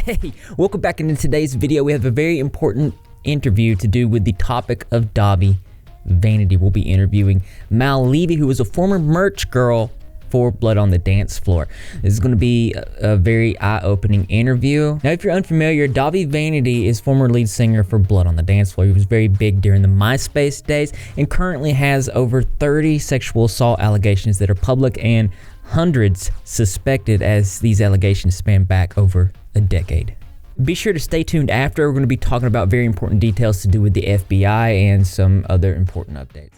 Hey, welcome back. In today's video, we have a very important interview to do with the topic of Dobby vanity. We'll be interviewing Mallevy, who was a former merch girl for Blood on the Dance Floor. This is going to be a very eye-opening interview. Now, if you're unfamiliar, Dobby Vanity is former lead singer for Blood on the Dance Floor. He was very big during the MySpace days and currently has over 30 sexual assault allegations that are public and hundreds suspected, as these allegations span back over a decade. Be sure to stay tuned after. We're going to be talking about very important details to do with the FBI and some other important updates.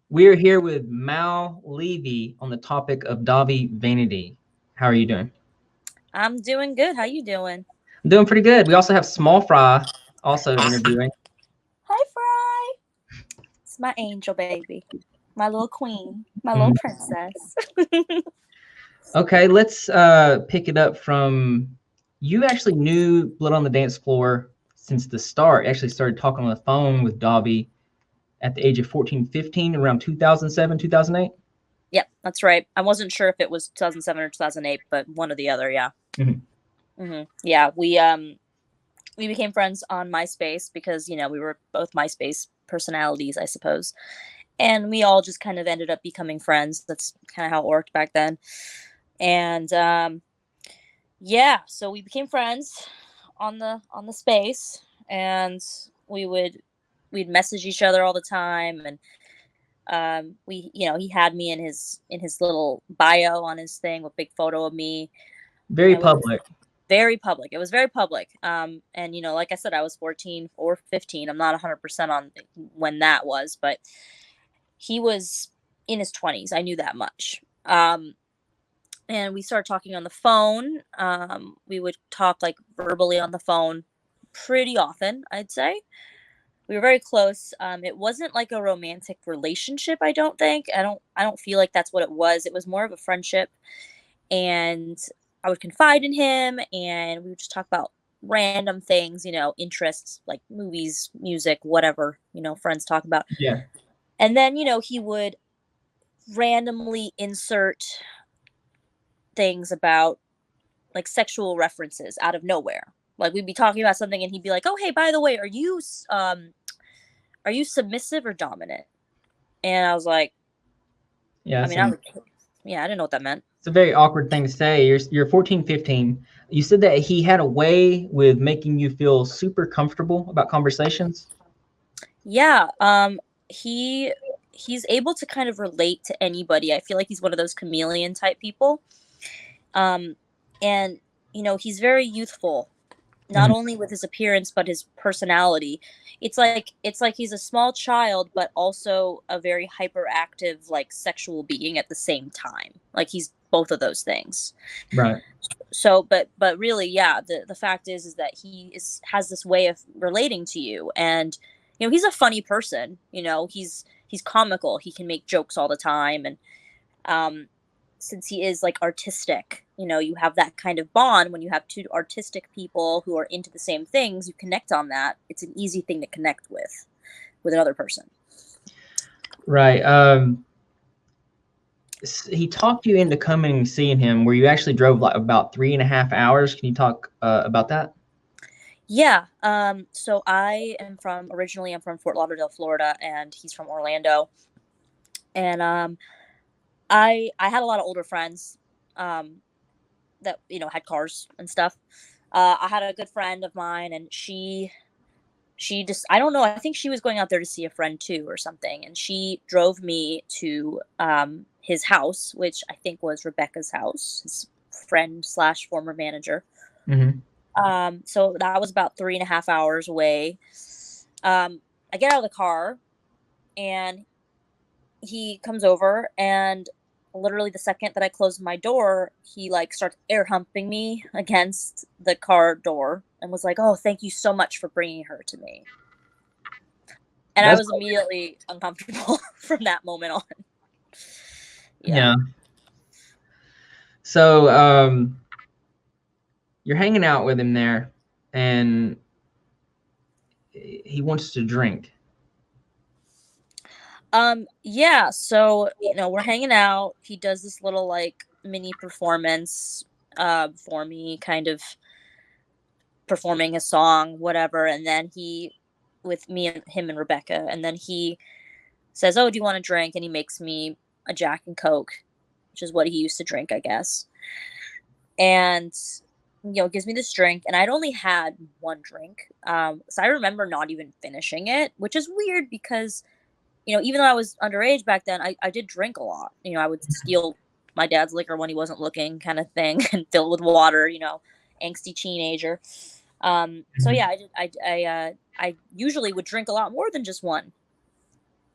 We are here with Mallevy on the topic of Dobby vanity. How are you doing? I'm doing good. How you doing? I'm doing pretty good. We also have Small Fry also interviewing. Hi, Fry. It's my angel baby, my little queen, my little princess. Okay, let's pick it up from, you actually knew Blood on the Dance Floor since the start. Actually started talking on the phone with Dobby at the age of 14, 15, around 2007, 2008? Yep, that's right. I wasn't sure if it was 2007 or 2008, but one or the other, yeah. Yeah, we became friends on MySpace because, you know, we were both MySpace personalities, I suppose. And we all just kind of ended up becoming friends. That's kind of how it worked back then. And yeah, so we became friends on the space, and we'd message each other all the time, and he had me in his little bio on his thing with big photo of me. Very public. Very public. It was very public. And you know, like I said, I was 14 or 15. I'm not 100% on when that was, but he was in his 20s. I knew that much. And we started talking on the phone. We would talk like verbally on the phone pretty often, I'd say. We were very close. It wasn't like a romantic relationship, I don't think. I don't feel like that's what it was. It was more of a friendship. And I would confide in him, and we would just talk about random things, you know, interests like movies, music, whatever, you know, friends talk about. Yeah. And then, you know, he would randomly insert things about like sexual references out of nowhere. Like we'd be talking about something and he'd be like, "Oh, hey, by the way, are you submissive or dominant?" And I was like, yeah, I mean, I didn't know what that meant. It's a very awkward thing to say. You're 14, 15. You said that he had a way with making you feel super comfortable about conversations. Yeah, he's able to kind of relate to anybody. I feel like he's one of those chameleon type people. And you know, he's very youthful, not only with his appearance but his personality. It's like he's a small child but also a very hyperactive, like, sexual being at the same time. Like he's both of those things. Right. So but really, yeah, the fact is that he has this way of relating to you. And you know, he's a funny person. You know, he's comical. He can make jokes all the time. And since he is like artistic, you know, you have that kind of bond when you have two artistic people who are into the same things. You connect on that. It's an easy thing to connect with another person. Right. He talked you into coming and seeing him, where you actually drove like about 3.5 hours. Can you talk about that? Yeah. So I'm from Fort Lauderdale, Florida, and he's from Orlando. And I had a lot of older friends that, you know, had cars and stuff. I had a good friend of mine, and she just, I don't know, I think she was going out there to see a friend too or something, and she drove me to his house, which I think was Rebecca's house, his friend / former manager. So that was about 3.5 hours away. I get out of the car, and he comes over, and literally the second that I closed my door, he like starts air humping me against the car door and was like, "Oh, thank you so much for bringing her to me." And I was immediately uncomfortable from that moment on. Yeah. So you're hanging out with him there, and he wants to drink. Yeah, so, we're hanging out. He does this little, like, mini performance, for me, kind of performing a song, whatever, and then he with me and him and Rebecca, and then he says, "Oh, do you want a drink?" And he makes me a Jack and Coke, which is what he used to drink, I guess. And gives me this drink, and I'd only had one drink. So I remember not even finishing it, which is weird because even though I was underage back then, I did drink a lot. I would steal my dad's liquor when he wasn't looking, kind of thing, and fill it with water. Angsty teenager. So Mhm. yeah, I usually would drink a lot more than just one.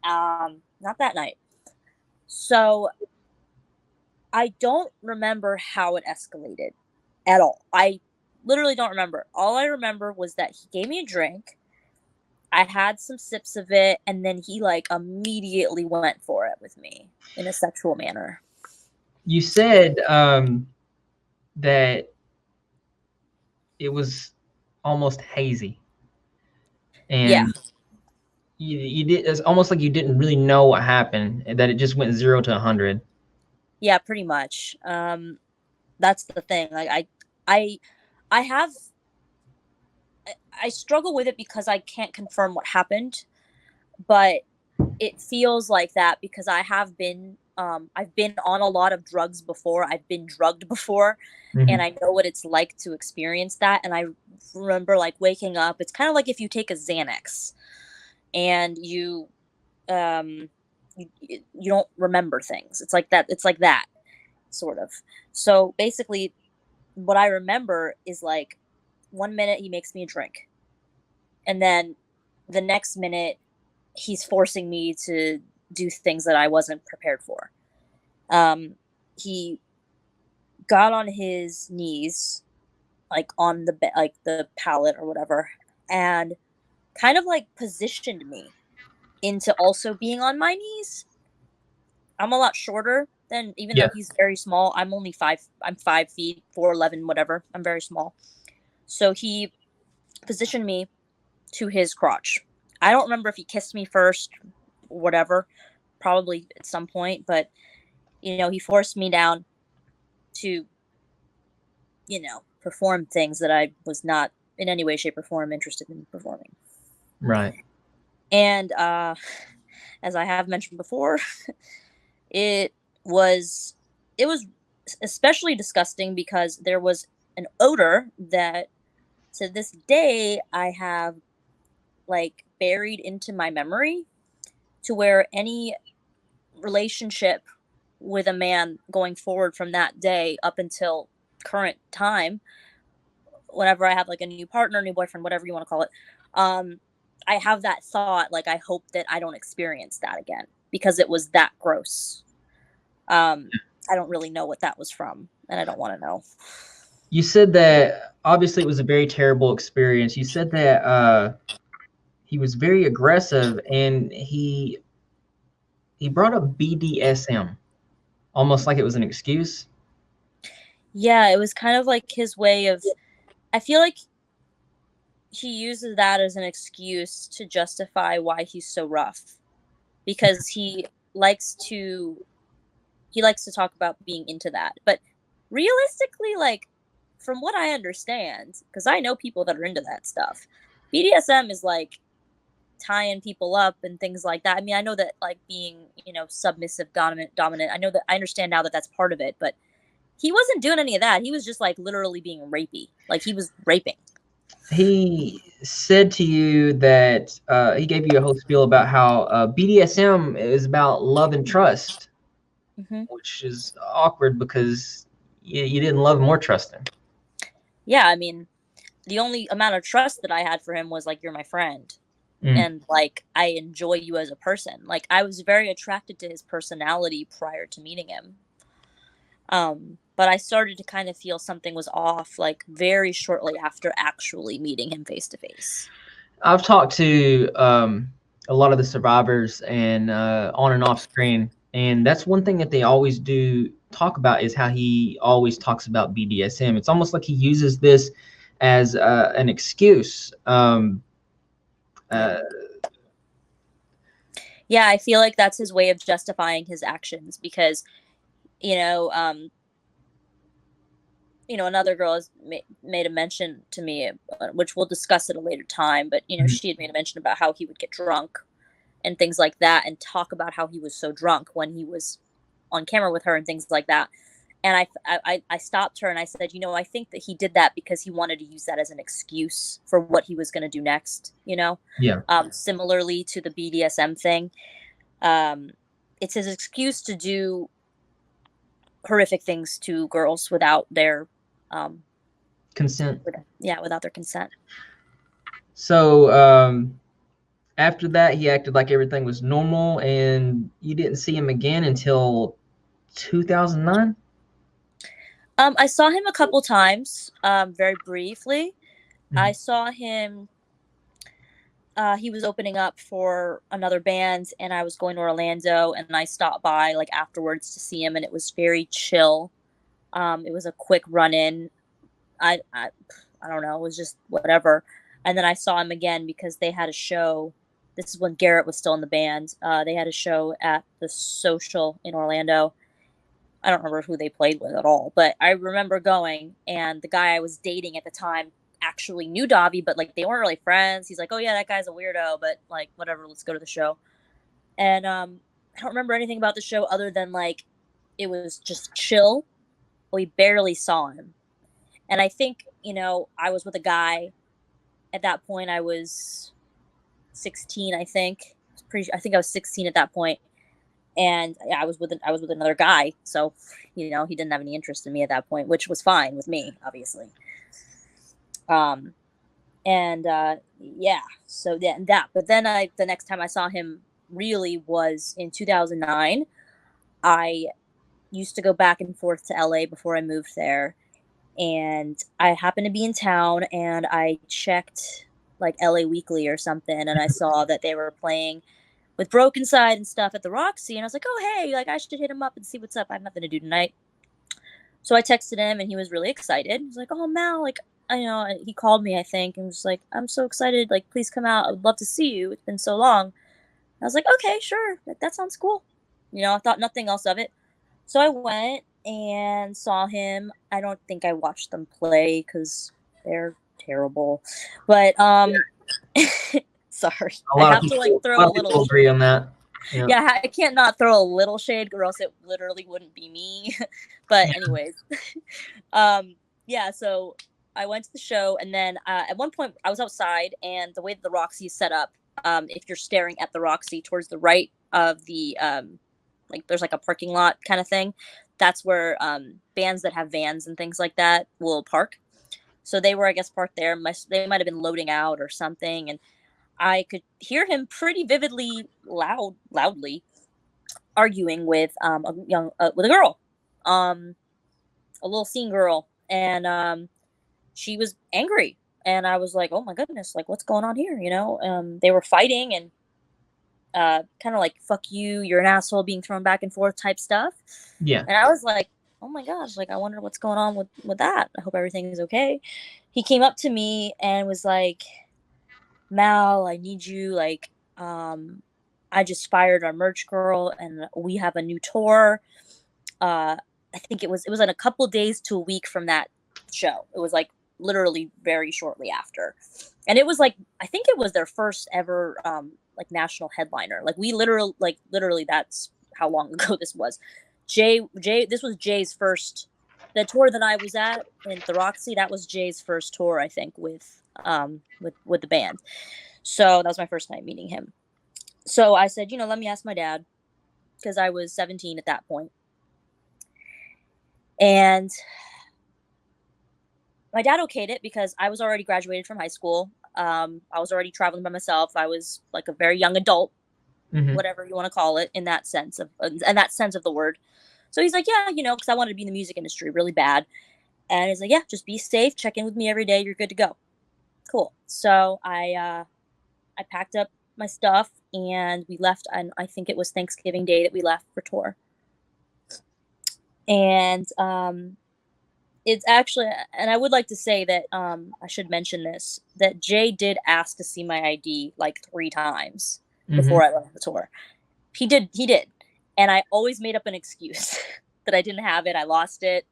Not that night. So I don't remember how it escalated at all. I literally don't remember. All I remember was that he gave me a drink. I had some sips of it, and then he like immediately went for it with me in a sexual manner. You said that it was almost hazy, Yeah, and you did. It's almost like you didn't really know what happened, and that it just went 0 to 100. yeah, pretty much. That's the thing. Like I, I have, I struggle with it because I can't confirm what happened, but it feels like that because I've been on a lot of drugs before. I've been drugged before, and Hmm. I know what it's like to experience that. And I remember like waking up. It's kind of like if you take a Xanax and um you don't remember things. It's like that. It's like that sort of. So basically, what I remember is like 1 minute he makes me a drink, and then the next minute he's forcing me to do things that I wasn't prepared for. He got on his knees, like on the bed, like the pallet or whatever, and kind of like positioned me into also being on my knees. I'm a lot shorter than, even though Yeah. he's very small. I'm only five. I'm 5 feet, 4'11", whatever. I'm very small. So he positioned me to his crotch. I don't remember if he kissed me first, whatever. Probably at some point, but he forced me down to, perform things that I was not in any way, shape, or form interested in performing. Right. And as I have mentioned before, it was it was especially disgusting because there was an odor that to this day I have like buried into my memory, to where any relationship with a man going forward from that day up until current time, whenever I have like a new partner, new boyfriend, whatever you want to call it, um, I have that thought, like, I hope that I don't experience that again because it was that gross. Um, I don't really know what that was from, and I don't want to know. You said that obviously it was a very terrible experience. You said that he was very aggressive, and he brought up BDSM almost like it was an excuse. Yeah, it was kind of like his way of. I feel like he uses that as an excuse to justify why he's so rough, because likes to he likes to talk about being into that. But realistically, like, from what I understand, because I know people that are into that stuff, BDSM is like tying people up and things like that. I mean, I know that like being, submissive, dominant. I know that I understand now that that's part of it, but he wasn't doing any of that. He was just like literally being rapey. Like he was raping. He said to you that he gave you a whole spiel about how BDSM is about love and trust, Hmm. which is awkward because you didn't love him or trust him. Yeah, I mean, the only amount of trust that I had for him was like, you're my friend, Mm. and like I enjoy you as a person. Like I was very attracted to his personality prior to meeting him. But I started to kind of feel something was off like very shortly after actually meeting him face to face. I've talked to a lot of the survivors and on and off screen, and that's one thing that they always do talk about is how he always talks about BDSM. It's almost like he uses this as an excuse. Yeah. Uh, Yeah, I feel like that's his way of justifying his actions because, you know, another girl has made a mention to me, which we'll discuss at a later time. But Mhm. she had made a mention about how he would get drunk and things like that, and talk about how he was so drunk when he was on camera with her and things like that. And I stopped her and I said, I think that he did that because he wanted to use that as an excuse for what he was going to do next. Yeah. Similarly to the BDSM thing, it's his excuse to do horrific things to girls without their Consent. without their consent. So after that, he acted like everything was normal, and you didn't see him again until 2009. I saw him a couple times, very briefly. I saw him. He was opening up for another band, and I was going to Orlando, and I stopped by like afterwards to see him, and it was very chill. It was a quick run in. I don't know. It was just whatever. And then I saw him again because they had a show. This is when Garrett was still in the band. They had a show at the Social in Orlando. I don't remember who they played with at all, but I remember going, and the guy I was dating at the time actually knew Davi, but like they weren't really friends. He's like, "Oh yeah, that guy's a weirdo, but like whatever, let's go to the show." And I don't remember anything about the show other than like it was just chill. We barely saw him. And I think, I was with a guy at that point. I was 16, I think. I think I was 16 at that point. And yeah, I was with another guy. So, he didn't have any interest in me at that point, which was fine with me, obviously. And yeah, so then but then the next time I saw him really was in 2009. I used to go back and forth to LA before I moved there, and I happened to be in town, and I checked like LA Weekly or something, and I saw that they were playing with Broken Side and stuff at the Roxy, and I was like, oh hey, like I should hit him up and see what's up. I have nothing to do tonight. So I texted him, and he was really excited. He was like, oh Mal, like he called me, I think, and was like, I'm so excited, like please come out, I would love to see you, it's been so long. I was like, okay, sure, that sounds cool. I thought nothing else of it. So I went and saw him. I don't think I watched them play because they're terrible. But sorry, I have to like throw a little. Agree on that. Yeah, I can't not throw a little shade, or else it literally wouldn't be me. But anyways, yeah. So I went to the show, and then at one point I was outside, and the way that the Roxy is set up, if you're staring at the Roxy towards the right of the like there's like a parking lot kind of thing, that's where bands that have vans and things like that will park. So they were, I guess, parked there. They might have been loading out or something, and I could hear him pretty vividly, loudly arguing with with a girl, a little scene girl, and she was angry, and I was like, oh my goodness, like what's going on here? They were fighting, and kind of like fuck you, you're an asshole, being thrown back and forth type stuff. Yeah. And I was like, oh my gosh, like I wonder what's going on with that. I hope everything is okay. He came up to me and was like, Mal, I need you, like I just fired our merch girl, and we have a new tour. I think it was in a couple days to a week from that show. It was like literally very shortly after. And it was like, I think it was their first ever like national headliner. Like literally that's how long ago this was. This was Jay's first, the tour that I was at in the Roxy, that was Jay's first tour, I think, with the band. So that was my first night meeting him. So I said, let me ask my dad, because I was 17 at that point. And my dad okayed it because I was already graduated from high school. I was already traveling by myself. I was like a very young adult, whatever you want to call it, in that sense of the word. So he's like, yeah, because I wanted to be in the music industry really bad. And he's like, yeah, just be safe. Check in with me every day. You're good to go. Cool. So I packed up my stuff and we left. And I think it was Thanksgiving Day that we left for tour. And it's actually, and I would like to say that I should mention this, that Jay did ask to see my ID like 3 times before I went on the tour. He did. And I always made up an excuse that I didn't have it. I lost it.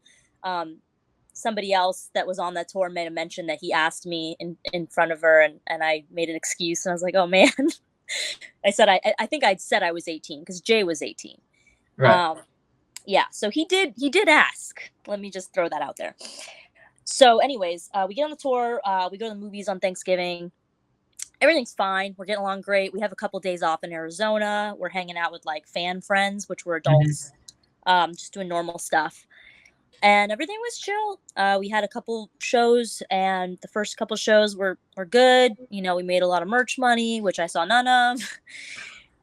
Somebody else that was on that tour made a mention that he asked me in front of her, and I made an excuse, and I was like, oh man. I said, I think I'd said I was 18 because Jay was 18. Right. Yeah, so he did ask. Let me just throw that out there. So anyways, we get on the tour, we go to the movies on Thanksgiving. Everything's fine. We're getting along great. We have a couple days off in Arizona. We're hanging out with like fan friends, which were adults, just doing normal stuff. And everything was chill. We had a couple shows, and the first couple shows were good. You know, we made a lot of merch money, which I saw none of.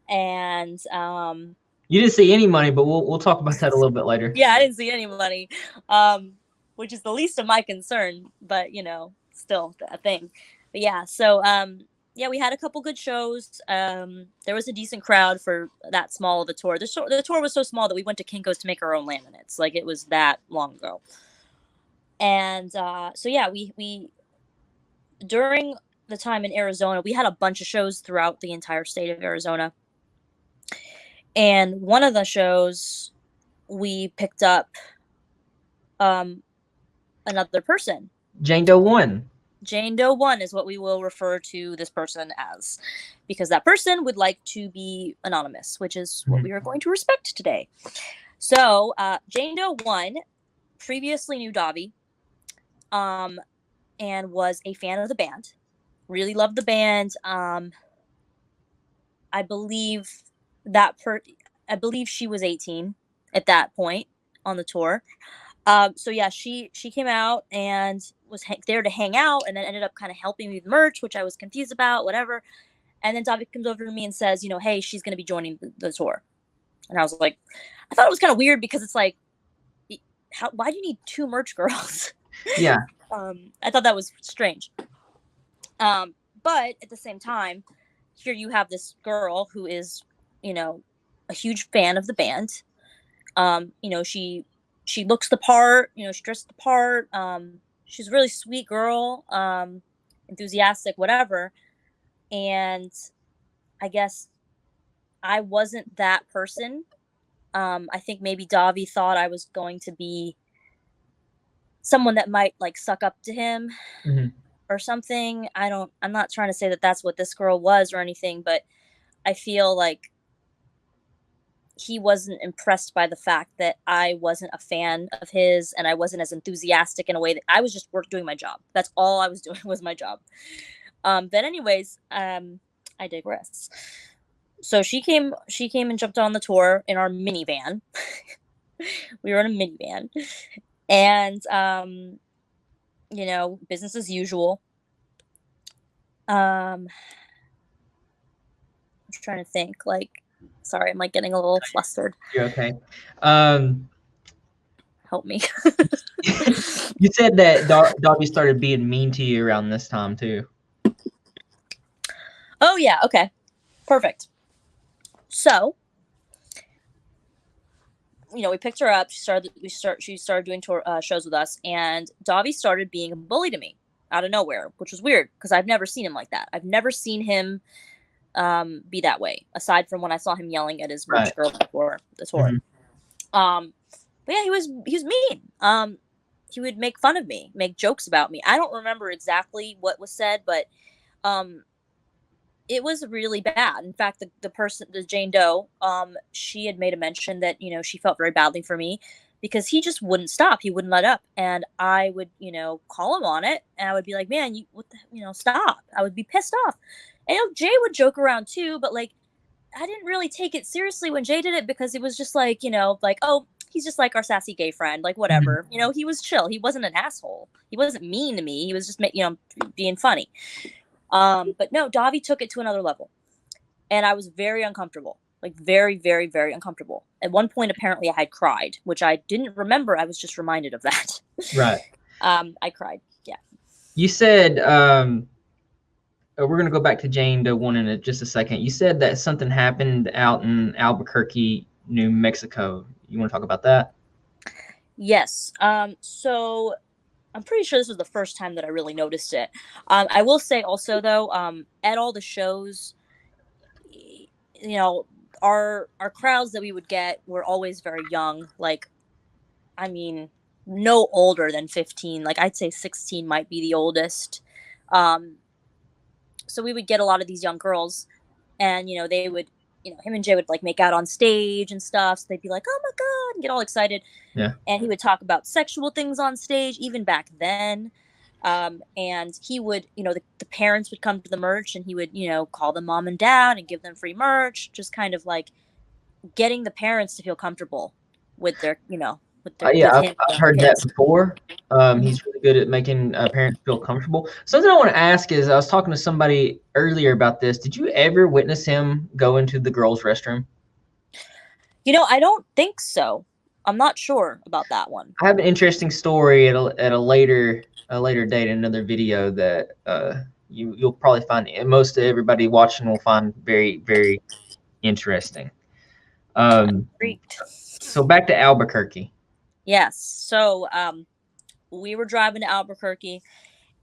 And you didn't see any money, but we'll talk about that a little bit later. Yeah, I didn't see any money, which is the least of my concern. But you know, still a thing. But yeah, so yeah, we had a couple good shows. There was a decent crowd for that small of a tour. The tour was so small that we went to Kinko's to make our own laminates. Like, it was that long ago. And so yeah, we during the time in Arizona, we had a bunch of shows throughout the entire state of Arizona. And one of the shows, we picked up another person. Jane Doe 1. Jane Doe 1 is what we will refer to this person as, because that person would like to be anonymous, which is what we are going to respect today. So Jane Doe 1 previously knew Davi, and was a fan of the band. Really loved the band. I believe I believe she was 18 at that point on the tour. So yeah, she came out and was there to hang out, and then ended up kind of helping me with merch, which I was confused about, whatever. And then Davi comes over to me and says, you know, hey, she's going to be joining the tour. And I was like, I thought it was kind of weird, because it's like, why do you need 2 merch girls? Yeah. I thought that was strange. But at the same time, here you have this girl who is, you know, a huge fan of the band. You know, she looks the part, you know, she dresses the part. She's a really sweet girl, enthusiastic, whatever. And I guess I wasn't that person. I think maybe Davi thought I was going to be someone that might like suck up to him or something. I'm not trying to say that that's what this girl was or anything, but I feel like he wasn't impressed by the fact that I wasn't a fan of his, and I wasn't as enthusiastic in a way that I was just doing my job. That's all I was doing, was my job. But anyways, I digress. So she came and jumped on the tour in our minivan. We were in a minivan, and you know, business as usual. I'm trying to think, like, sorry, I'm like getting a little flustered. You're okay. Help me. You said that Davi started being mean to you around this time too. Oh yeah, okay. Perfect. So, you know, we picked her up. She started doing tour shows with us, and Davi started being a bully to me out of nowhere, which was weird because I've never seen him like that. I've never seen him be that way, aside from when I saw him yelling at his merch girl before the tour. But yeah, he was mean. He would make fun of me, make jokes about me. I don't remember exactly what was said, but it was really bad. In fact, the Jane Doe, she had made a mention that, you know, she felt very badly for me because he just wouldn't stop. He wouldn't let up. And I would, you know, call him on it, and I would be like, man, stop. I would be pissed off. And, you know, Jay would joke around too, but like, I didn't really take it seriously when Jay did it, because it was just like, you know, like, oh, he's just like our sassy gay friend, like whatever. You know, he was chill. He wasn't an asshole. He wasn't mean to me. He was just, you know, being funny. But no, Davi took it to another level, and I was very uncomfortable, like very, very, very uncomfortable. At one point, apparently I had cried, which I didn't remember. I was just reminded of that. Right. I cried. Yeah. You said, we're going to go back to Jane Doe 1 in just a second. You said that something happened out in Albuquerque, New Mexico. You want to talk about that? Yes. So I'm pretty sure this was the first time that I really noticed it. I will say also, though, at all the shows, you know, our crowds that we would get were always very young. Like, I mean, no older than 15. Like, I'd say 16 might be the oldest. So we would get a lot of these young girls, and they would, him and Jay would like make out on stage and stuff. So they'd be like, "Oh my god," and get all excited. Yeah. And he would talk about sexual things on stage, even back then. And he would, the parents would come to the merch, and he would, call them mom and dad and give them free merch, just kind of like getting the parents to feel comfortable with their, Yeah, with I've, him. I've heard that before. He's really good at making parents feel comfortable. Something I want to ask is, I was talking to somebody earlier about this. Did you ever witness him go into the girls' restroom? I don't think so. I'm not sure about that one. I have an interesting story at a later date in another video that you'll probably find, and most of everybody watching will find very, very interesting. So back to Albuquerque. Yes. So we were driving to Albuquerque,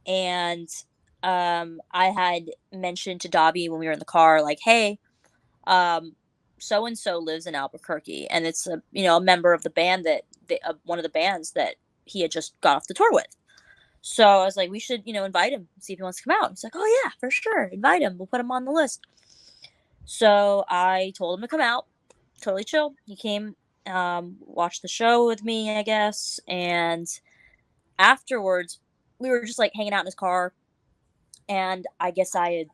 and I had mentioned to Dobby when we were in the car, like, "Hey, so and so lives in Albuquerque, and it's a member of the band that one of the bands that he had just got off the tour with." So I was like, "We should invite him, see if he wants to come out." He's like, "Oh yeah, for sure, invite him. We'll put him on the list." So I told him to come out, totally chill. He came, watched the show with me, I guess, and afterwards we were just like hanging out in his car, and I guess I had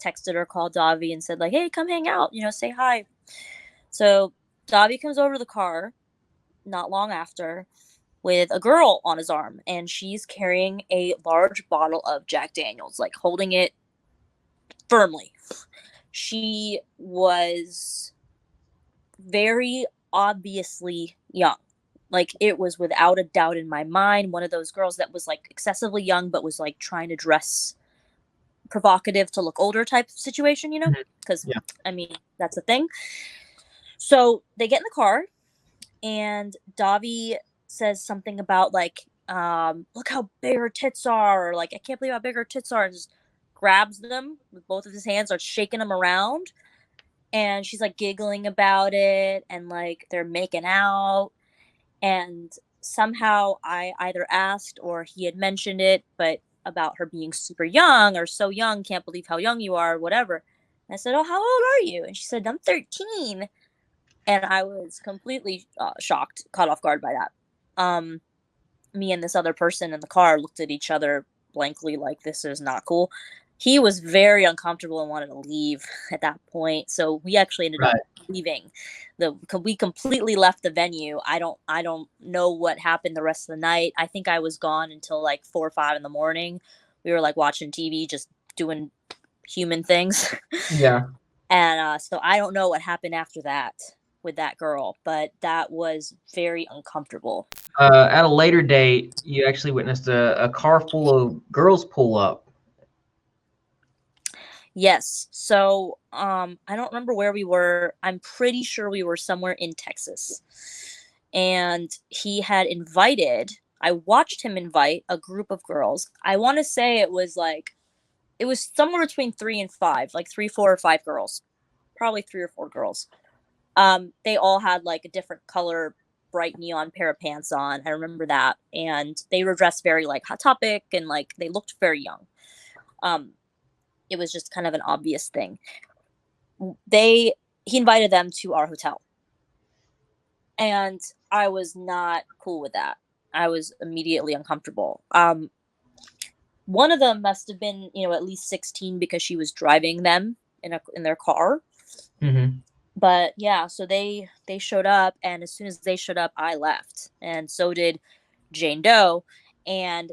texted or called Davi and said like, "Hey, come hang out, say hi." So Davi comes over to the car not long after with a girl on his arm, and she's carrying a large bottle of Jack Daniels, like holding it firmly. She was very obviously young. Like, it was without a doubt in my mind one of those girls that was like excessively young, but was like trying to dress provocative to look older type situation, because Yeah. I mean, that's a thing. So they get in the car, and Davi says something about like, "Look how big her tits are," or like, "I can't believe how big her tits are," and just grabs them with both of his hands, starts shaking them around, and she's like giggling about it, and like they're making out, and somehow I either asked or he had mentioned it, but about her being super young or so young, can't believe how young you are, whatever. And I said, "Oh, how old are you?" And she said, "I'm 13." And I was completely shocked, caught off guard by that. Me and this other person in the car looked at each other blankly, like, this is not cool. He was very uncomfortable and wanted to leave at that point, so we actually ended up leaving. We completely left the venue. I don't know what happened the rest of the night. I think I was gone until like 4 or 5 in the morning. We were like watching TV, just doing human things. Yeah. And so I don't know what happened after that with that girl, but that was very uncomfortable. At a later date, you actually witnessed a car full of girls pull up. Yes. So I don't remember where we were. I'm pretty sure we were somewhere in Texas. And he had I watched him invite a group of girls. I want to say it was somewhere between 3 and 5, like 3, 4, or 5 girls. Probably 3 or 4 girls. They all had like a different color, bright neon pair of pants on. I remember that. And they were dressed very like Hot Topic, and like they looked very young. It was just kind of an obvious thing. He invited them to our hotel. And I was not cool with that. I was immediately uncomfortable. One of them must have been, at least 16, because she was driving them in their car. Mm-hmm. But yeah, so they showed up, and as soon as they showed up, I left, and so did Jane Doe. And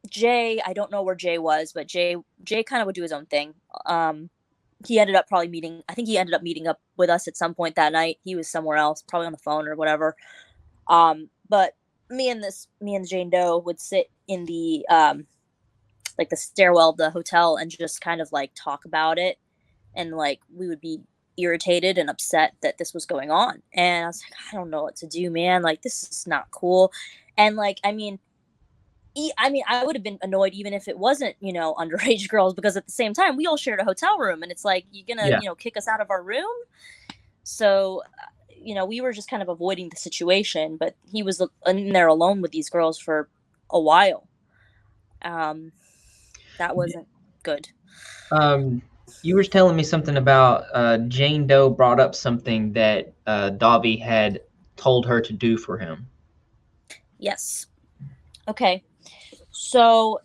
Jay, I don't know where Jay was, but Jay kind of would do his own thing. He ended up meeting up with us at some point that night. He was somewhere else, probably on the phone or whatever. But me and Jane Doe would sit in the like the stairwell of the hotel and just kind of like talk about it, and like we would be irritated and upset that this was going on. And I was like, I don't know what to do, man. Like, this is not cool. And like, I mean, I mean, I would have been annoyed even if it wasn't, underage girls, because at the same time, we all shared a hotel room, and it's like, you're gonna, Yeah. kick us out of our room. So, we were just kind of avoiding the situation, but he was in there alone with these girls for a while. That wasn't good. You were telling me something about Jane Doe brought up something that Dobby had told her to do for him. Yes. Okay. So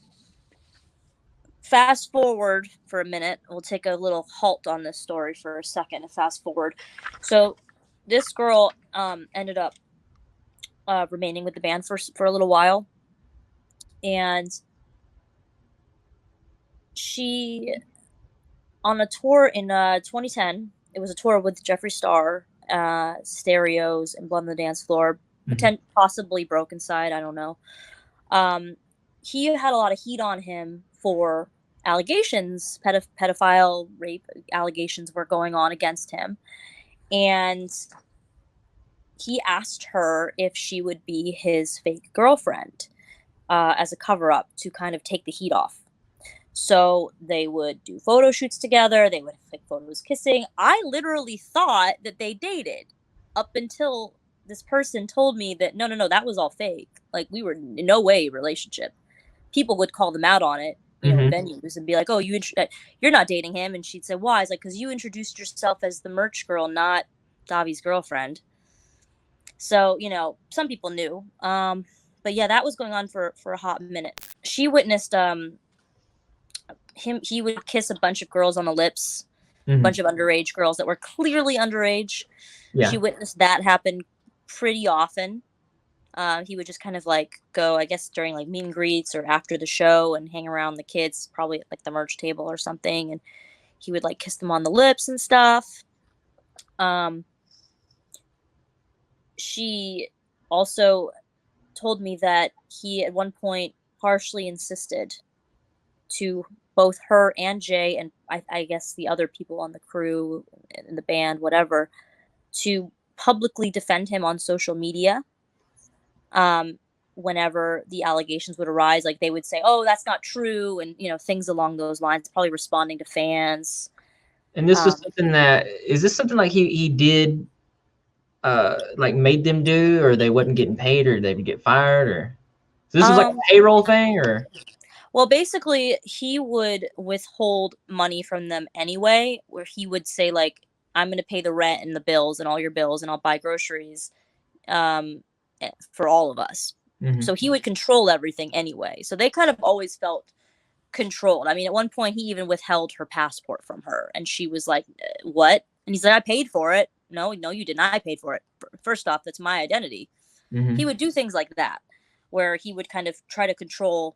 fast forward for a minute. We'll take a little halt on this story for a second and fast forward. So this girl ended up remaining with the band for a little while, and she, on a tour in 2010, it was a tour with Jeffree Star, Stereos, and Blood on the Dance Floor, possibly Broken Side, I don't know. He had a lot of heat on him for allegations, pedophile rape allegations were going on against him, and he asked her if she would be his fake girlfriend as a cover-up to kind of take the heat off. So they would do photo shoots together. They would take photos kissing. I literally thought that they dated up until this person told me that no, that was all fake. Like, we were in no way a relationship. People would call them out on it, in venues, and be like, "Oh, you're not dating him." And she'd say, "Why?" It's like, "Because you introduced yourself as the merch girl, not Davi's girlfriend." So, some people knew. But yeah, that was going on for a hot minute. She witnessed he would kiss a bunch of girls on the lips, a bunch of underage girls that were clearly underage. Yeah. She witnessed that happen pretty often. He would just kind of like go, I guess, during like meet and greets or after the show and hang around the kids, probably at like the merch table or something, and he would like kiss them on the lips and stuff. She also told me that he at one point harshly insisted to both her and Jay, and I guess the other people on the crew and the band, whatever, to publicly defend him on social media. Whenever the allegations would arise, like they would say, "Oh, that's not true," and things along those lines, probably responding to fans. And this was something is this something like he did like made them do, or they wasn't getting paid, or they would get fired, or so this was like a payroll thing, or? Well, basically, he would withhold money from them anyway, where he would say, like, "I'm going to pay the rent and the bills and all your bills, and I'll buy groceries for all of us." So he would control everything anyway. So they kind of always felt controlled. I mean, at one point, he even withheld her passport from her, and she was like, "What?" And he's like, "I paid for it." No, you didn't. I paid for it. First off, that's my identity. He would do things like that, where he would kind of try to control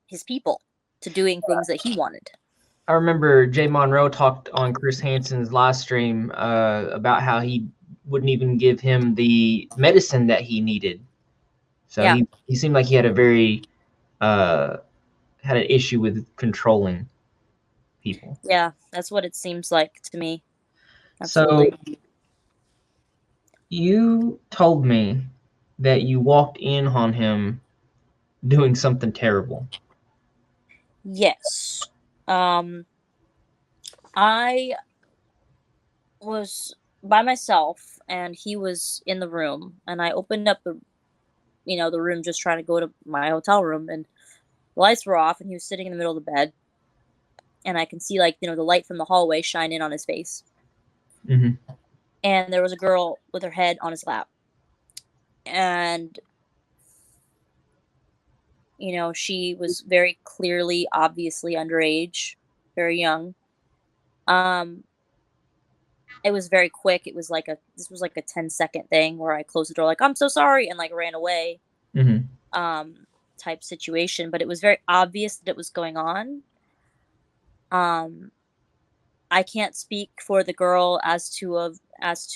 his people to doing things that he wanted. I remember Jay Monroe talked on Chris Hansen's live stream about how he wouldn't even give him the medicine that he needed. So yeah. He seemed like he had a very had an issue with controlling people. Yeah, that's what it seems like to me. Absolutely. So you told me that you walked in on him doing something terrible. Yes. I was by myself and he was in the room, and I opened up the room, just trying to go to my hotel room, and the lights were off and he was sitting in the middle of the bed, and I can see the light from the hallway shine in on his face. And there was a girl with her head on his lap, and she was very clearly, obviously underage, very young. It was very quick. It was this was like a 10-second thing where I closed the door, like, "I'm so sorry," and like ran away. Type situation, but it was very obvious that it was going on. I can't speak for the girl as to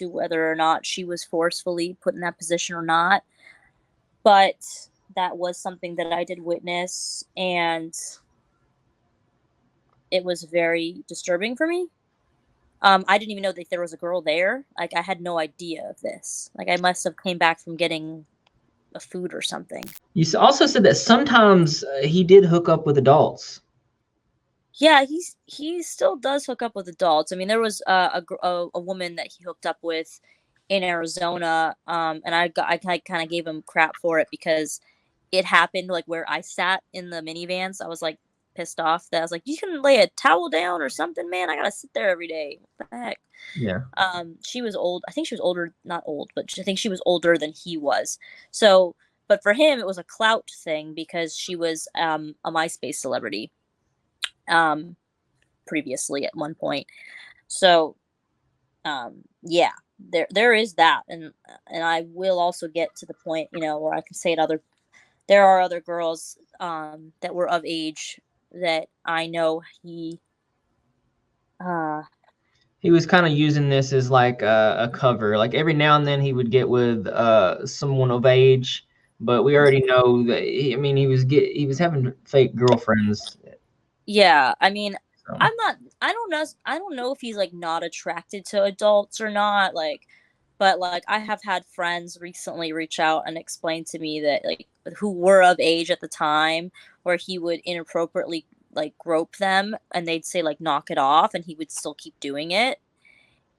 whether or not she was forcefully put in that position or not, but that was something that I did witness, and it was very disturbing for me. I didn't even know that there was a girl there. Like, I had no idea of this. Like, I must have came back from getting a food or something. You also said that sometimes he did hook up with adults. Yeah, he still does hook up with adults. I mean, there was a woman that he hooked up with in Arizona, and I kind of gave him crap for it because it happened like where I sat in the minivans. I was like pissed off that I was like, you can lay a towel down or something, man. I gotta sit there every day. What the heck? Yeah. She was old. I think she was older, not old, but I think she was older than he was. So, but for him, it was a clout thing because she was a MySpace celebrity previously at one point. So, yeah, there is that, and I will also get to the point, you know, where I can say it there are other girls that were of age that I know he was kind of using this as like a cover. Like every now and then he would get with someone of age, but we already know that he was having fake girlfriends. Yeah, I mean, So. I don't know if he's like not attracted to adults or not, like, but like I have had friends recently reach out and explain to me that like who were of age at the time where he would inappropriately like grope them and they'd say like knock it off and he would still keep doing it,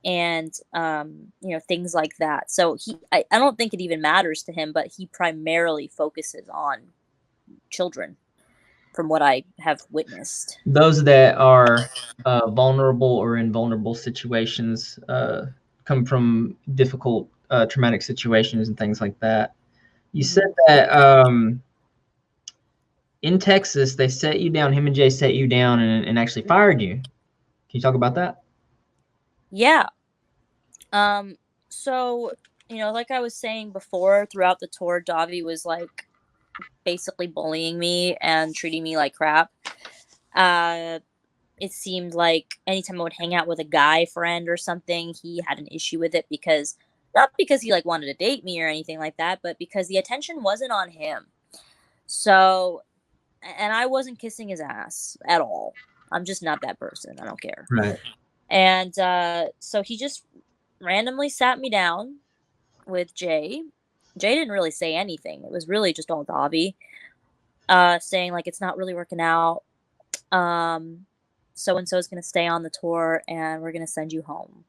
and you know, things like that. So I don't think it even matters to him, but he primarily focuses on children from what I have witnessed. Those that are vulnerable or in vulnerable situations, come from difficult traumatic situations and things like that. You said that in Texas they set you down, him and Jay set you down and actually fired you. Can you talk about that? Yeah. So, you know, like I was saying before, throughout the tour, Davi was like basically bullying me and treating me like crap. It seemed like anytime I would hang out with a guy friend or something, he had an issue with it because not because he like wanted to date me or anything like that, but because the attention wasn't on him. So, and I wasn't kissing his ass at all. I'm just not that person. I don't care. Right. And so he just randomly sat me down with Jay. Jay didn't really say anything. It was really just all Davi saying like it's not really working out. So and so is going to stay on the tour and we're going to send you home.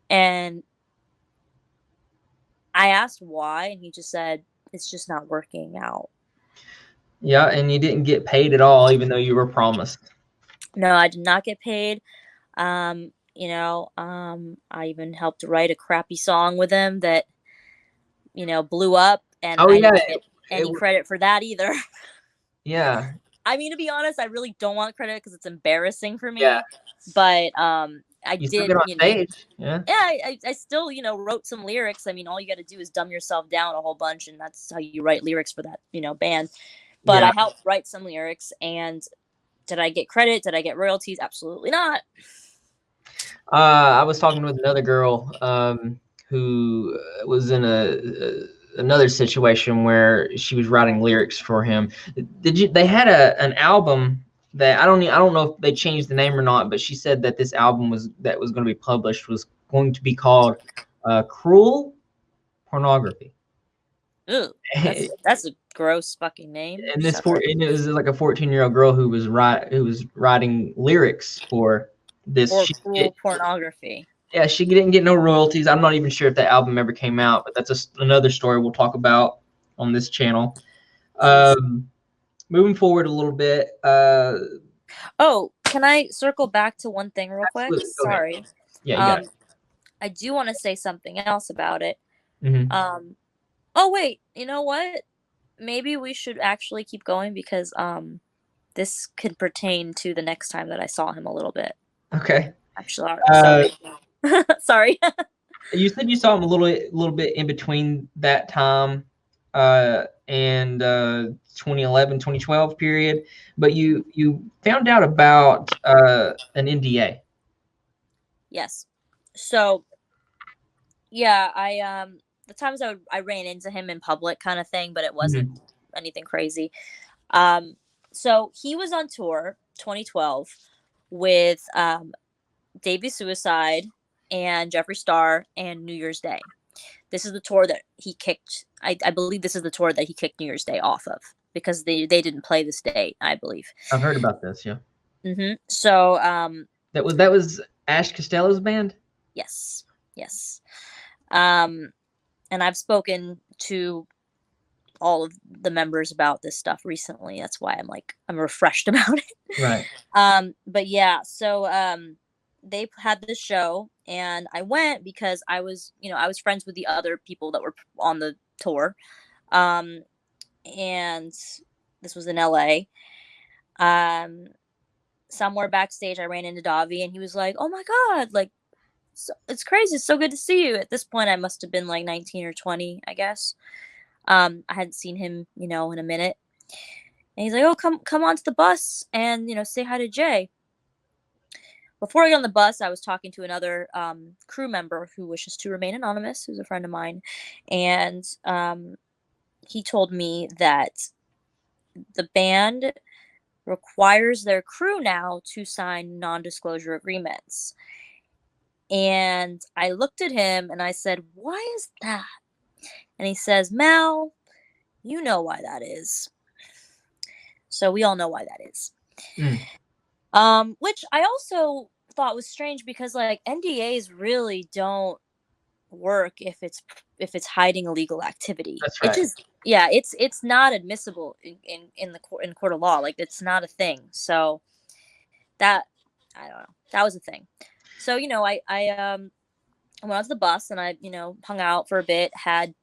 And I asked why, and he just said it's just not working out. Yeah, and you didn't get paid at all, even though you were promised. No, I did not get paid. You know, I even helped write a crappy song with him that, you know, blew up, and I didn't get any credit for that either. Yeah. I mean, to be honest, I really don't want credit because it's embarrassing for me. Yeah. But you did, still get on stage. Yeah. Yeah, I still, you know, wrote some lyrics. I mean, all you got to do is dumb yourself down a whole bunch, and that's how you write lyrics for that, you know, band. But I helped write some lyrics, and did I get credit? Did I get royalties? Absolutely not. I was talking with another girl who was in another situation where she was writing lyrics for him. They had an album that I don't know if they changed the name or not, but she said that this album was going to be published was going to be called Cruel Pornography. Ooh, that's a gross fucking name. And and it was like a 14-year-old girl who was writing lyrics for this. Cruel Pornography. Yeah, she didn't get no royalties. I'm not even sure if that album ever came out, but that's another story we'll talk about on this channel. Moving forward a little bit. Oh, can I circle back to one thing real quick? Sorry. Yeah, you got it. I do want to say something else about it. Mm-hmm. Oh wait, you know what? Maybe we should actually keep going because this could pertain to the next time that I saw him a little bit. Okay. Actually, sorry. Sorry. You said you saw him a little bit in between that time and 2011, 2012 period, but you found out about an NDA. Yes. So yeah, I the times I ran into him in public kind of thing, but it wasn't anything crazy. So he was on tour 2012 with Davey Suicide and Jeffree Star and New Year's Day. This is the tour that he kicked I believe this is the tour that he kicked New Year's Day off of because they didn't play this date, I believe. I've heard about this. Yeah. So that was Ash Costello's band. Yes. And I've spoken to all of the members about this stuff recently. That's why I'm refreshed about it. Right. But yeah, so they had this show and I went because I was friends with the other people that were on the tour. And this was in LA. Somewhere backstage I ran into Davi and he was like, "Oh my God, like it's crazy. It's so good to see you." At this point I must have been like 19 or 20, I guess. I hadn't seen him, in a minute. And he's like, "Oh, come onto the bus and, say hi to Jay." Before I got on the bus, I was talking to another crew member who wishes to remain anonymous, who's a friend of mine. And he told me that the band requires their crew now to sign non-disclosure agreements. And I looked at him and I said, "Why is that?" And he says, "Mal, you know why that is." So we all know why that is. Which I also thought was strange because like NDAs really don't work if it's hiding illegal activity. That's right. It's not admissible in court of law. Like it's not a thing. So that, I don't know, that was a thing. So I went onto the bus and I hung out for a bit, had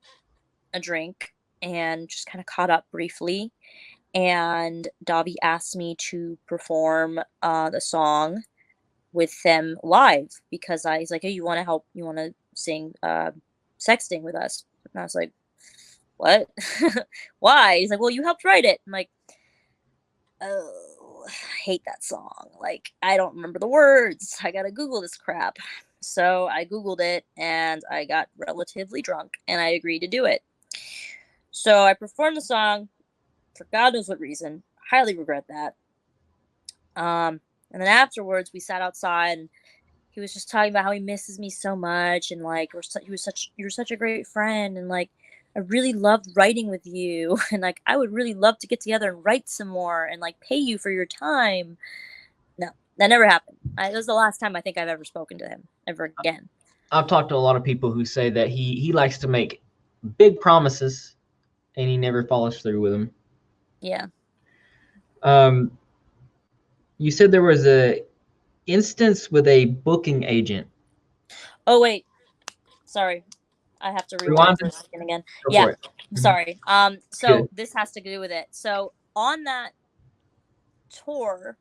a drink, and just kind of caught up briefly. And Davi asked me to perform the song with them live because he's like, "Hey, you want to help? You want to sing Sexting with us?" And I was like, "What? Why?" He's like, "Well, you helped write it." I'm like, "Oh, I hate that song. Like, I don't remember the words. I gotta Google this crap." So I Googled it and I got relatively drunk and I agreed to do it. So I performed the song for God knows what reason. Highly regret that. And then afterwards we sat outside and he was just talking about how he misses me so much and like you're such a great friend and like I really loved writing with you and like I would really love to get together and write some more and like pay you for your time. No, that never happened. It was the last time I think I've ever spoken to him ever again. I've talked to a lot of people who say that he likes to make big promises and he never follows through with them. Yeah. You said there was a instance with a booking agent. Oh wait, sorry, I have to rewind for a second again. Yeah, I'm sorry. So this has to do with it. So on that tour,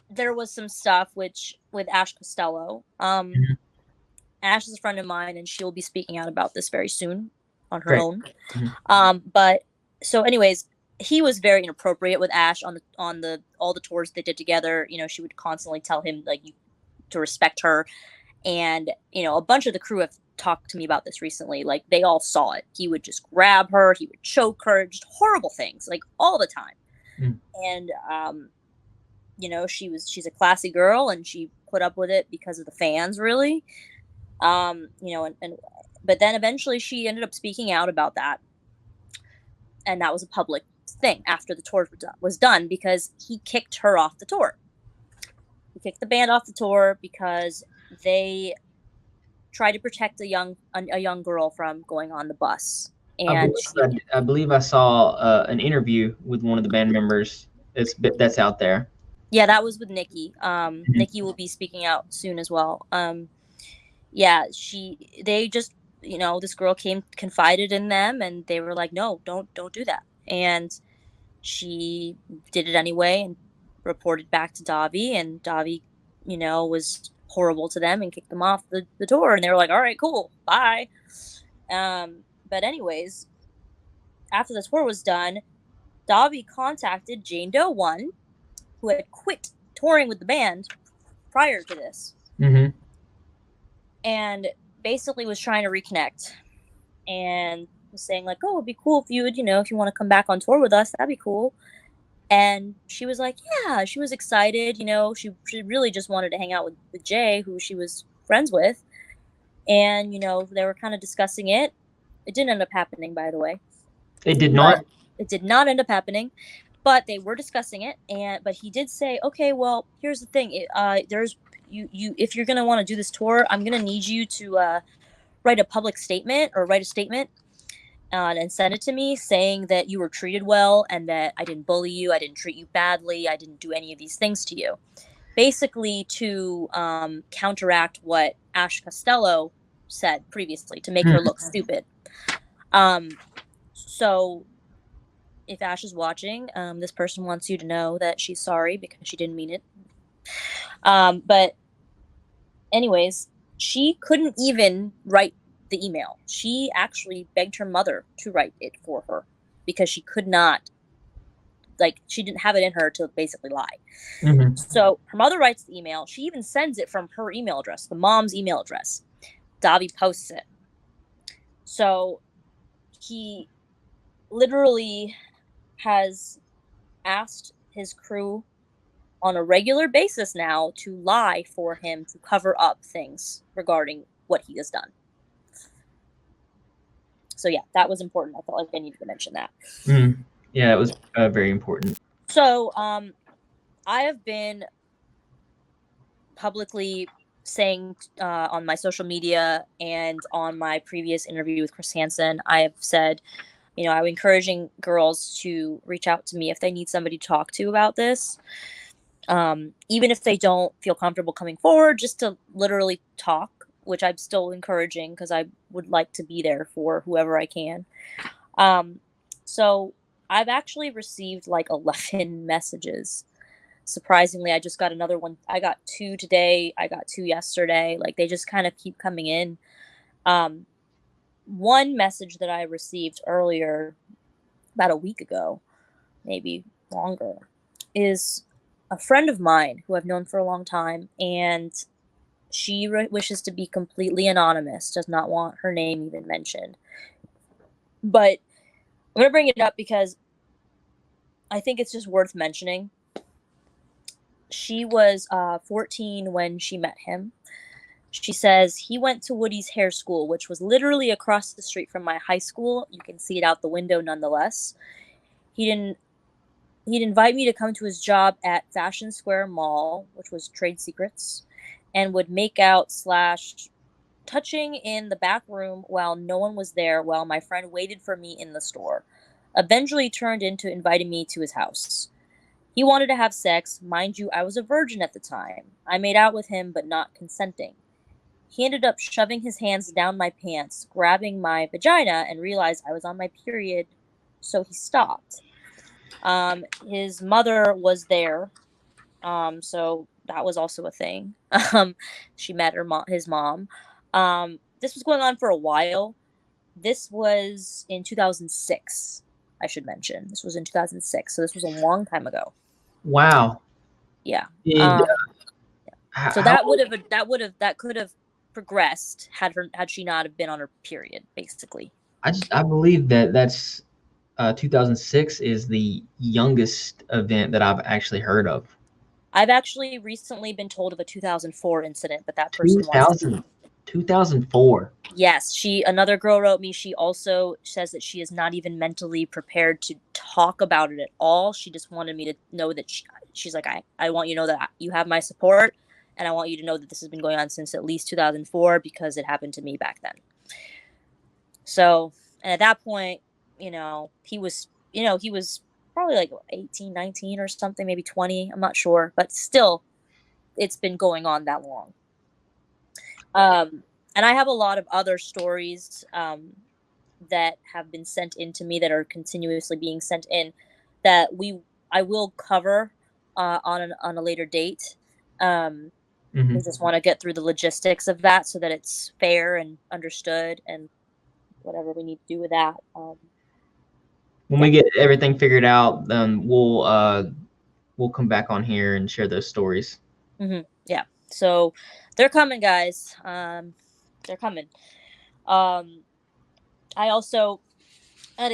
there was some stuff with Ash Costello. Ash is a friend of mine, and she'll be speaking out about this very soon on her own. But so, anyways, he was very inappropriate with Ash on all the tours they did together. She would constantly tell him like to respect her, and a bunch of the crew have talked to me about this recently. Like they all saw it. He would just grab her, he would choke her, just horrible things like all the time. And she's a classy girl and she put up with it because of the fans, really. But then eventually she ended up speaking out about that, and that was a public thing after the tour was done because he kicked her off the tour. He kicked the band off the tour because they tried to protect a young girl from going on the bus. And I believe I saw an interview with one of the band members that's out there. Yeah, that was with Nikki. Nikki will be speaking out soon as well. They just, this girl confided in them, and they were like, "No, don't do that." And she did it anyway and reported back to Davi, and Davi, was horrible to them and kicked them off the tour. And they were like, "All right, cool, bye." But anyways, after the tour was done, Davi contacted Jane Doe 1, who had quit touring with the band prior to this. And basically was trying to reconnect and was saying like, "Oh, it'd be cool if you would, if you want to come back on tour with us, that'd be cool." And she was like, yeah, she was excited. She really just wanted to hang out with Jay, who she was friends with. And, they were kind of discussing it. It didn't end up happening, by the way. It did not? It did not end up happening, but they were discussing it. But he did say, okay, well, here's the thing. There's if you're going to want to do this tour, I'm going to need you to write a public statement or write a statement and send it to me saying that you were treated well and that I didn't bully you, I didn't treat you badly, I didn't do any of these things to you. Basically to counteract what Ash Costello said previously, to make her look stupid. So if Ash is watching, this person wants you to know that she's sorry because she didn't mean it. But anyways, she couldn't even write the email. She actually begged her mother to write it for her because she could not, like, she didn't have it in her to basically lie. Mm-hmm. So her mother writes the email. She even sends it from her email address, the mom's email address. Davi posts it. So he literally has asked his crew on a regular basis now to lie for him to cover up things regarding what he has done. So yeah, that was important. I felt like I needed to mention that. Yeah, it was very important. So I have been publicly saying on my social media and on my previous interview with Chris Hansen, I have said, I'm encouraging girls to reach out to me if they need somebody to talk to about this. Even if they don't feel comfortable coming forward, just to literally talk, which I'm still encouraging because I would like to be there for whoever I can. So I've actually received like 11 messages. Surprisingly, I just got another one. I got 2 today. I got 2 yesterday. Like, they just kind of keep coming in. One message that I received earlier, about a week ago, maybe longer, is a friend of mine who I've known for a long time, and she wishes to be completely anonymous, does not want her name even mentioned. But I'm going to bring it up because I think it's just worth mentioning. She was 14 when she met him. She says he went to Woody's hair school, which was literally across the street from my high school. You can see it out the window nonetheless. He'd invite me to come to his job at Fashion Square Mall, which was Trade Secrets, and would make out / touching in the back room while no one was there, while my friend waited for me in the store. Eventually turned into inviting me to his house. He wanted to have sex. Mind you, I was a virgin at the time. I made out with him, but not consenting. He ended up shoving his hands down my pants, grabbing my vagina, and realized I was on my period, so he stopped. His mother was there, so that was also a thing. She met his mom. This was going on for a while. This was in 2006, I should mention. This was in 2006, so this was a long time ago. Wow. Yeah. So that could have progressed had she not have been on her period, basically. I believe that's 2006 is the youngest event that I've actually heard of. I've actually recently been told of a 2004 incident, but that person 2004. Yes, another girl wrote me. She also says that she is not even mentally prepared to talk about it at all. She just wanted me to know that she's like, I want you to know that you have my support, and I want you to know that this has been going on since at least 2004 because it happened to me back then. So, and at that point, he was probably like 18, 19 or something, maybe 20. I'm not sure, but still, it's been going on that long. And I have a lot of other stories that have been sent in to me that are continuously being sent in that I will cover on a later date. We just want to get through the logistics of that so that it's fair and understood and whatever we need to do with that. When we get everything figured out, then we'll come back on here and share those stories. Yeah. So they're coming, guys. They're coming. I also had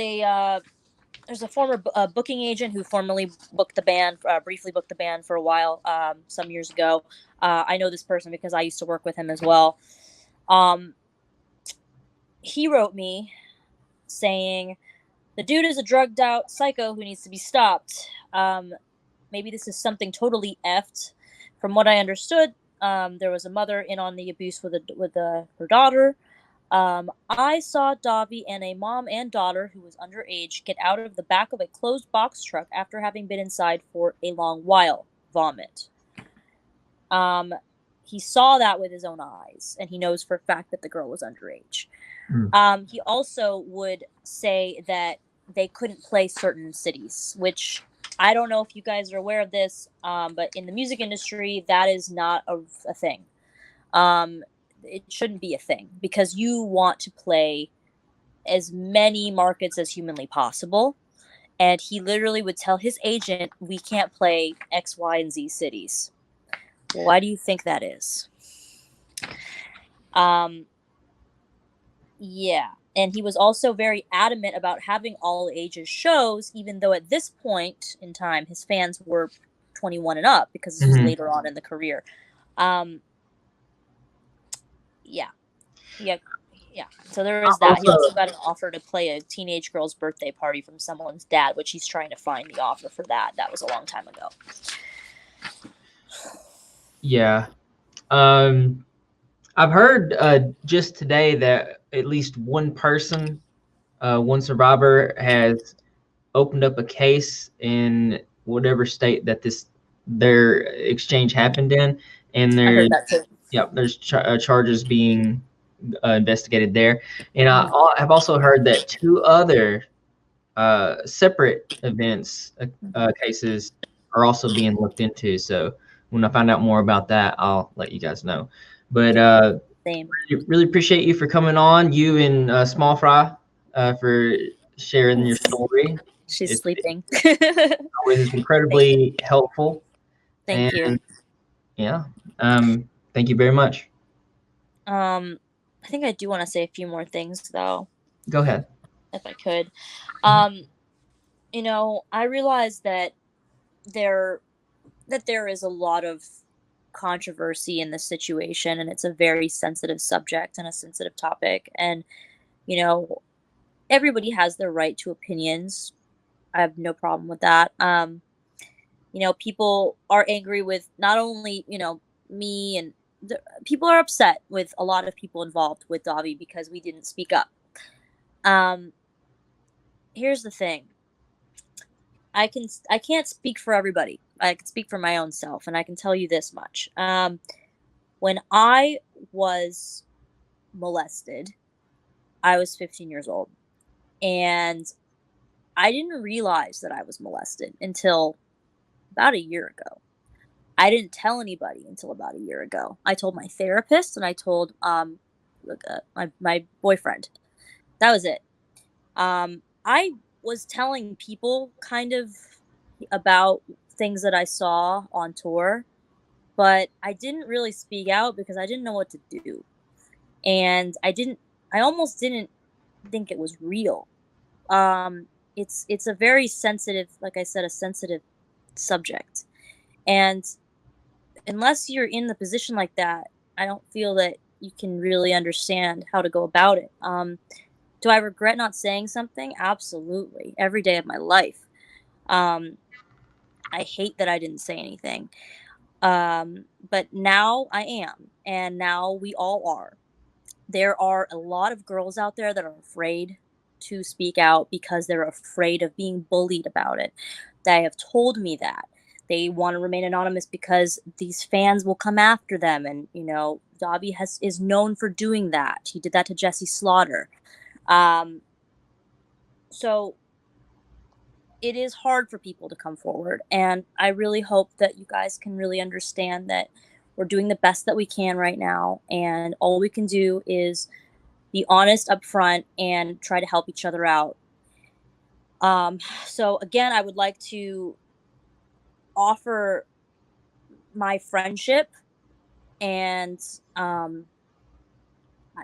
there's a former booking agent who formerly booked the band, briefly booked the band for a while, some years ago. I know this person because I used to work with him as well. He wrote me saying, "The dude is a drugged out psycho who needs to be stopped." Maybe this is something totally effed. From what I understood, there was a mother in on the abuse with her daughter. I saw Dobby and a mom and daughter who was underage get out of the back of a closed box truck after having been inside for a long while. Vomit. He saw that with his own eyes, and he knows for a fact that the girl was underage. He also would say that they couldn't play certain cities, which I don't know if you guys are aware of this, but in the music industry, that is not a thing. It shouldn't be a thing because you want to play as many markets as humanly possible. And he literally would tell his agent, "We can't play X, Y, and Z cities." Why do you think that is? Yeah. And he was also very adamant about having all ages shows, even though at this point in time, his fans were 21 and up because this was later on in the career. Yeah. So there is that. He also got an offer to play a teenage girl's birthday party from someone's dad, which he's trying to find the offer for that. That was a long time ago. Yeah. I've heard just today that at least one person, one survivor, has opened up a case in whatever state that their exchange happened in, and I heard that too. there's charges being investigated there. And I have also heard that 2 other separate events cases are also being looked into. So when I find out more about that, I'll let you guys know. But Same. really appreciate you for coming on, you and Small Fry, for sharing your story. She's sleeping. It was incredibly helpful. Thank you. Yeah. Thank you very much. I think I do want to say a few more things though. Go ahead. If I could. You know, I realize that there is a lot of controversy in this situation, and it's a very sensitive subject and a sensitive topic, and you know, everybody has their right to opinions. I have no problem with that. You know, people are angry with not only, you know, me, and people are upset with a lot of people involved with Dobby because we didn't speak up. Here's the thing. I can't speak for everybody. I can speak for my own self, and I can tell you this much. When I was molested, I was 15 years old, and I didn't realize that I was molested until about a year ago. I didn't tell anybody until about a year ago. I told my therapist, and I told my boyfriend. That was it. I was telling people kind of about things that I saw on tour, but I didn't really speak out because I didn't know what to do. And I almost didn't think it was real. It's a very sensitive, like I said, a sensitive subject. And unless you're in the position like that, I don't feel that you can really understand how to go about it. Do I regret not saying something? Absolutely. Every day of my life. I hate that I didn't say anything. But now I am. And now we all are. There are a lot of girls out there that are afraid to speak out because they're afraid of being bullied about it. They have told me that. They want to remain anonymous because these fans will come after them. And, you know, Dobby is known for doing that. He did that to Jesse Slaughter. So it is hard for people to come forward, and I really hope that you guys can really understand that we're doing the best that we can right now, and all we can do is be honest up front and try to help each other out. So again, I would like to offer my friendship, and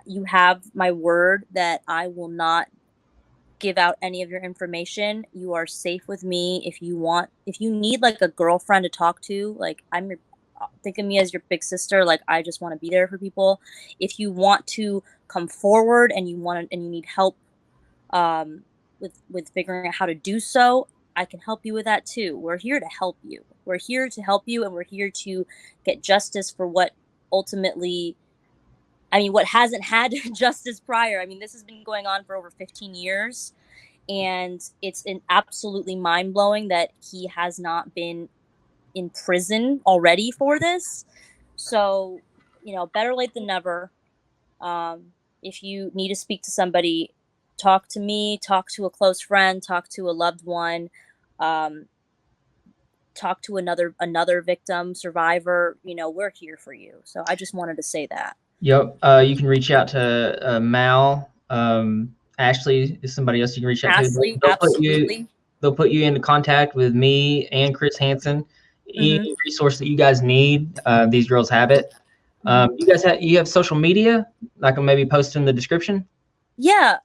you have my word that I will not give out any of your information. You are safe with me. If you need like a girlfriend to talk to, like think of me as your big sister. Like I just want to be there for people. If you want to come forward and you need help with figuring out how to do so, I can help you with that too. We're here to help you. We're here to help you, and we're here to get justice for what ultimately, I mean, what hasn't had justice prior. I mean, this has been going on for over 15 years, and it's absolutely mind blowing that he has not been in prison already for this. So, better late than never. If you need to speak to somebody, talk to me, talk to a close friend, talk to a loved one, talk to another victim, survivor. We're here for you. So I just wanted to say that. Yep. You can reach out to Mal. Ashley is somebody else you can reach out to. Ashley, absolutely. They'll put you into contact with me and Chris Hansen. Any resource that you guys need, these girls have it. You have social media? I can maybe post in the description. Yeah.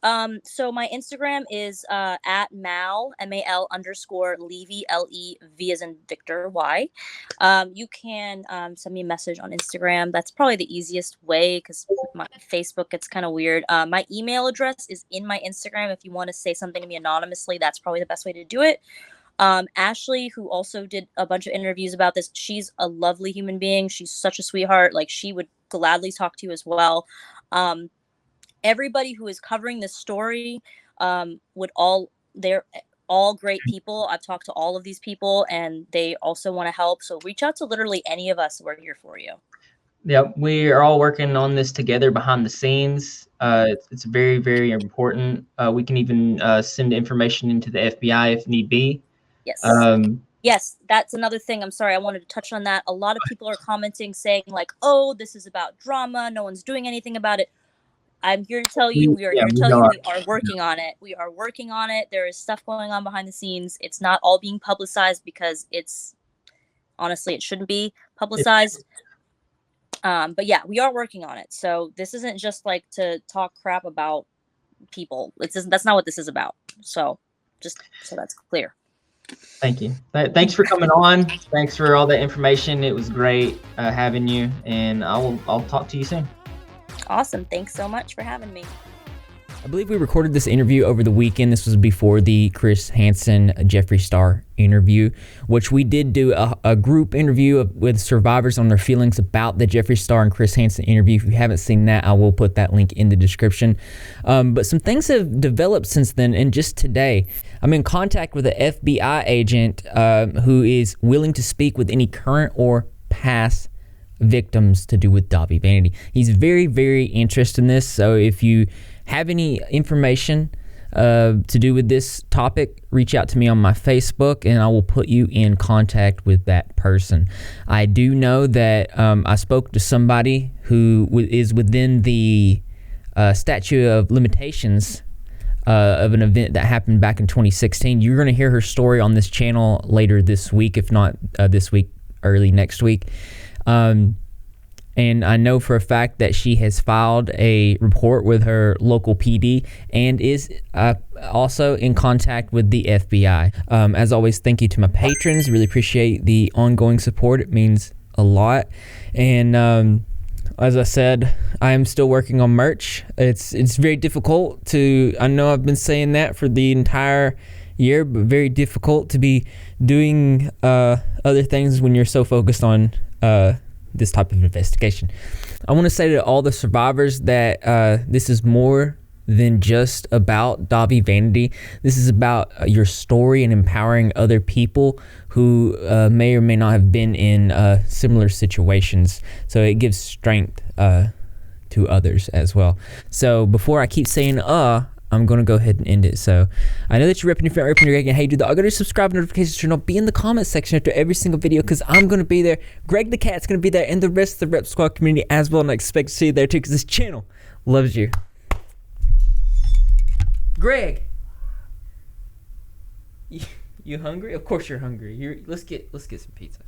So my Instagram is at Mal MAL_Levy LEV as in Victor Y. You can send me a message on Instagram. That's probably the easiest way because my Facebook gets kind of weird. My email address is in my Instagram. If you want to say something to me anonymously, that's probably the best way to do it. Ashley, who also did a bunch of interviews about this, she's a lovely human being. She's such a sweetheart. Like, she would gladly talk to you as well. Everybody who is covering this story, they're all great people. I've talked to all of these people, and they also want to help. So reach out to literally any of us. We're here for you. Yeah, we are all working on this together behind the scenes. It's very, very important. We can even send information into the FBI if need be. Yes. Yes, that's another thing. I'm sorry, I wanted to touch on that. A lot of people are commenting saying like, oh, this is about drama. No one's doing anything about it. I'm here to tell you, we are working on it. We are working on it. There is stuff going on behind the scenes. It's not all being publicized because honestly, it shouldn't be publicized. But yeah, we are working on it. So this isn't just like to talk crap about people. That's not what this is about. So just so that's clear. Thank you. Thanks for coming on. Thanks for all that information. It was great having you, and I'll talk to you soon. Awesome. Thanks so much for having me. I believe we recorded this interview over the weekend. This was before the Chris Hansen, Jeffree Star interview, which we did do a group interview with survivors on their feelings about the Jeffree Star and Chris Hansen interview. If you haven't seen that, I will put that link in the description. But some things have developed since then, and just today, I'm in contact with an FBI agent who is willing to speak with any current or past victims to do with Dobby Vanity. He's very, very interested in this, so if you have any information to do with this topic, reach out to me on my Facebook and I will put you in contact with that person. I do know that I spoke to somebody who is within the statute of limitations of an event that happened back in 2016. You're going to hear her story on this channel later this week, if not this week, early next week. And I know for a fact that she has filed a report with her local PD and is also in contact with the FBI. As always, thank you to my patrons. Really appreciate the ongoing support. It means a lot. And as I said, I am still working on merch. It's very difficult to, I know I've been saying that for the entire year, but very difficult to be doing other things when you're so focused on this type of investigation. I want to say to all the survivors that this is more than just about Dobby Vanity. This is about your story and empowering other people who may or may not have been in similar situations. So it gives strength to others as well. So before I keep saying I'm going to go ahead and end it. So I know that you're repping your favorite, repping your Greg, and hey, I got to subscribe, notifications turned on, be in the comment section after every single video because I'm going to be there. Greg the Cat's going to be there and the rest of the Rep Squad community as well, and I expect to see you there too because this channel loves you. Greg, you hungry? Of course you're hungry. Let's get some pizza.